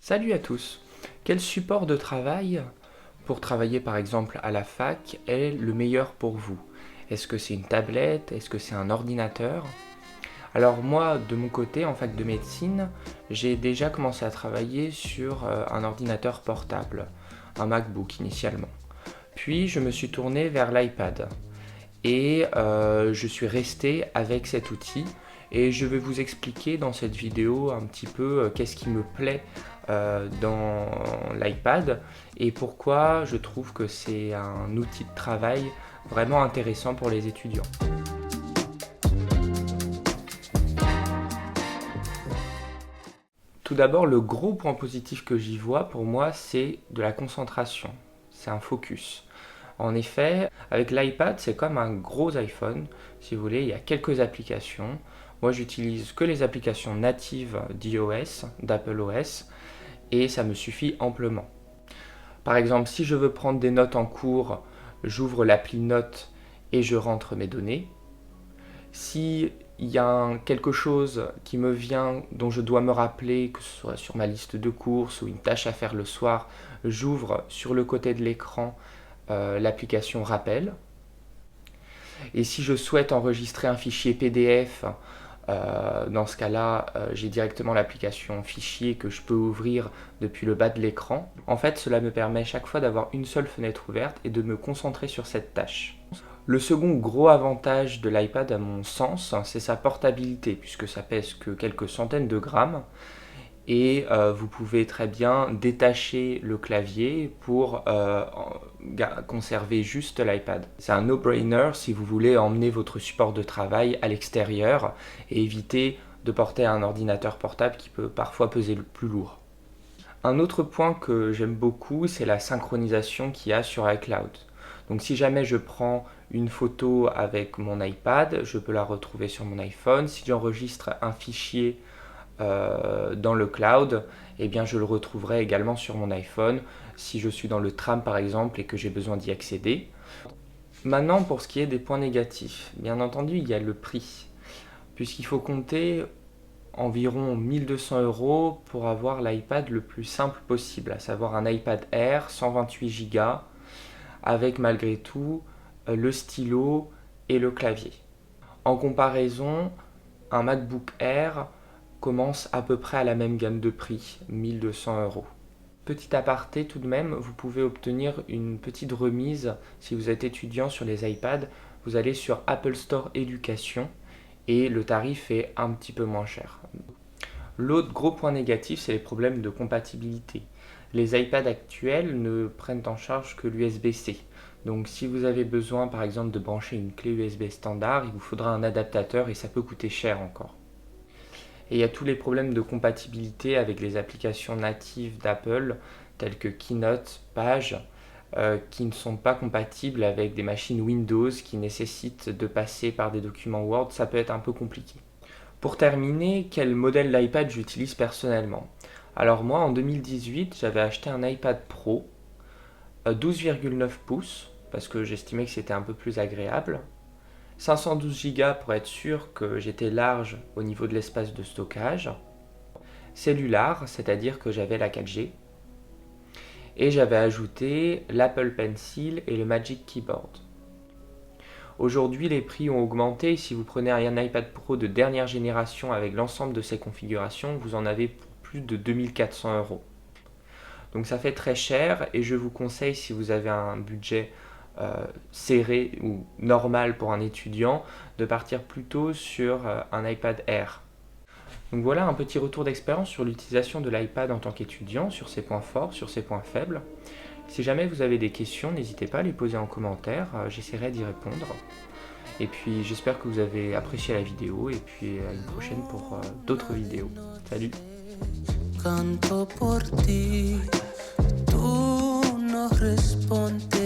Salut à tous! Quel support de travail pour travailler par exemple à la fac est le meilleur pour vous? Est-ce que c'est une tablette? Est-ce que c'est un ordinateur? Alors moi, de mon côté, en fac de médecine, j'ai déjà commencé à travailler sur un ordinateur portable, un MacBook initialement. Puis je me suis tourné vers l'iPad et je suis resté avec cet outil et je vais vous expliquer dans cette vidéo un petit peu qu'est-ce qui me plaît dans l'iPad et pourquoi je trouve que c'est un outil de travail vraiment intéressant pour les étudiants. Tout d'abord, le gros point positif que j'y vois pour moi, c'est de la concentration, c'est un focus. En effet, avec l'iPad, c'est comme un gros iPhone, si vous voulez, il y a quelques applications. Moi, j'utilise que les applications natives d'iOS, d'Apple OS, et ça me suffit amplement. Par exemple, si je veux prendre des notes en cours, j'ouvre l'appli Notes et je rentre mes données. Si il y a quelque chose qui me vient, dont je dois me rappeler, que ce soit sur ma liste de courses ou une tâche à faire le soir, j'ouvre sur le côté de l'écran l'application Rappel. Et si je souhaite enregistrer un fichier PDF, dans ce cas-là, j'ai directement l'application Fichier que je peux ouvrir depuis le bas de l'écran. En fait, cela me permet chaque fois d'avoir une seule fenêtre ouverte et de me concentrer sur cette tâche. Le second gros avantage de l'iPad à mon sens, c'est sa portabilité, puisque ça pèse que quelques centaines de grammes. Et vous pouvez très bien détacher le clavier pour conserver juste l'iPad. C'est un no-brainer si vous voulez emmener votre support de travail à l'extérieur et éviter de porter un ordinateur portable qui peut parfois peser le plus lourd. Un autre point que j'aime beaucoup, c'est la synchronisation qu'il y a sur iCloud. Donc si jamais je prends une photo avec mon iPad, je peux la retrouver sur mon iPhone. Si j'enregistre un fichier dans le cloud, eh bien je le retrouverai également sur mon iPhone si je suis dans le tram par exemple et que j'ai besoin d'y accéder. Maintenant, pour ce qui est des points négatifs, bien entendu il y a le prix, puisqu'il faut compter environ 1200 € pour avoir l'iPad le plus simple possible, à savoir un iPad Air 128 Go avec malgré tout le stylo et le clavier. En comparaison, un MacBook Air commence à peu près à la même gamme de prix, 1200 €. Petit aparté tout de même, vous pouvez obtenir une petite remise si vous êtes étudiant sur les iPads. Vous allez sur Apple Store Éducation et le tarif est un petit peu moins cher. L'autre gros point négatif, c'est les problèmes de compatibilité. Les iPads actuels ne prennent en charge que l'USB-C. Donc si vous avez besoin par exemple de brancher une clé USB standard, il vous faudra un adaptateur et ça peut coûter cher encore. Et il y a tous les problèmes de compatibilité avec les applications natives d'Apple, telles que Keynote, Page, qui ne sont pas compatibles avec des machines Windows qui nécessitent de passer par des documents Word. Ça peut être un peu compliqué. Pour terminer, quel modèle d'iPad j'utilise personnellement? Alors moi, en 2018, j'avais acheté un iPad Pro 12,9 pouces, parce que j'estimais que c'était un peu plus agréable. 512 Go pour être sûr que j'étais large au niveau de l'espace de stockage. Cellular, c'est-à-dire que j'avais la 4G. Et j'avais ajouté l'Apple Pencil et le Magic Keyboard. Aujourd'hui, les prix ont augmenté. Si vous prenez un iPad Pro de dernière génération avec l'ensemble de ses configurations, vous en avez pour plus de 2400 €. Donc ça fait très cher et je vous conseille, si vous avez un budget serré ou normal pour un étudiant, de partir plutôt sur un iPad Air. Donc voilà un petit retour d'expérience sur l'utilisation de l'iPad en tant qu'étudiant, sur ses points forts, sur ses points faibles. Si jamais vous avez des questions, n'hésitez pas à les poser en commentaire, j'essaierai d'y répondre. Et puis j'espère que vous avez apprécié la vidéo et puis à une prochaine pour d'autres vidéos. Salut! Canto por ti, tú no respondes.